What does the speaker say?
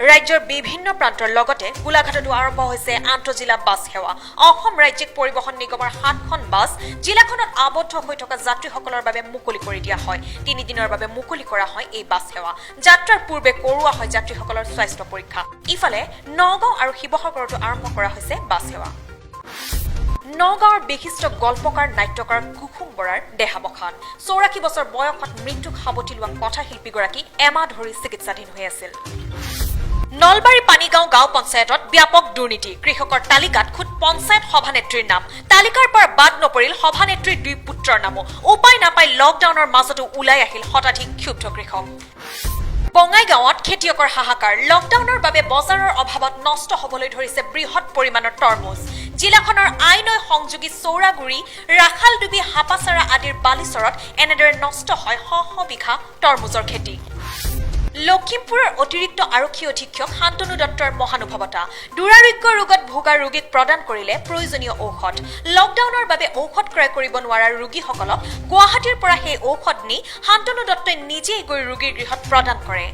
ৰাজ্যৰ বিভিন্ন প্ৰান্তৰ লগতে গোলাঘাটতো আৰম্ভ হৈছে আন্তঃজিলা বাছ সেৱা। অসম ৰাজ্যিক পৰিবহণ নিগমৰ 7খন বাছ জিলাখনত আবদ্ধ হৈ থকা যাত্ৰীসকলৰ বাবে মুকলি কৰি দিয়া হয়। 3 দিনৰ বাবে মুকলি কৰা হয় এই বাছ সেৱা। যাত্ৰাৰ পূৰ্বে কৰোৱা হয় যাত্ৰীসকলৰ স্বাস্থ্য পৰীক্ষা। ইফালে নগাঁও আৰু শিৱসাগৰতো আৰম্ভ কৰা হৈছে বাছ সেৱা। নগাঁৱৰ বিশিষ্ট গল্পকাৰ নাট্যকাৰ কুসুম বৰাৰ দেহাৱসান। 84 বছৰ বয়সত মৃত্যুক সাৱটি লোৱা কথাশিল্পীগৰাকী এমাহ ধৰি চিকিৎসাধীন হৈ আছিল। নলবাৰী পানীগাঁও গাঁও পঞ্চায়তত ব্যাপক দুৰ্নীতি। কৃষকৰ তালিকাত খুদ পঞ্চায়ত সভানেত্ৰীৰ নাম। তালিকাৰ পৰা বাদ নপৰিল সভানেত্ৰীৰ 2 পুত্ৰৰ নামো। উপায় নাপাই লকডাউনৰ মাজতো ওলাই আহিল শতাধিক ক্ষুব্ধ কৃষক। বঙাইগাঁৱত খেতিয়কৰ হাহাকাৰ। লকডাউনৰ বাবে বজাৰৰ অভাৱত নষ্ট হ'বলৈ ধৰিছে বৃহৎ পৰিমাণৰ তৰমুজ। জিলাখনৰ আইনৈ সংযোগী চৌৰাগুৰি, ৰাখালডুবি, হাপাচাৰা আদিৰ বালিচৰত এনেদৰে নষ্ট হয় শ শ বিঘা তৰমুজৰ খেতি। লখিমপুৰৰ অতিৰিক্ত আৰক্ষী অধীক্ষক শান্তনু দত্তৰ মহানুভৱতা। দুৰাৰোগ্য ৰোগত ভোগা ৰোগীক প্ৰদান কৰিলে প্ৰয়োজনীয় ঔষধ। লকডাউনৰ বাবে ঔষধ ক্ৰয় কৰিব নোৱাৰা ৰোগীসকলক গুৱাহাটীৰ পৰা সেই ঔষধ নি শান্তনু দত্তই নিজেই গৈ ৰোগীৰ গৃহত প্ৰদান কৰে।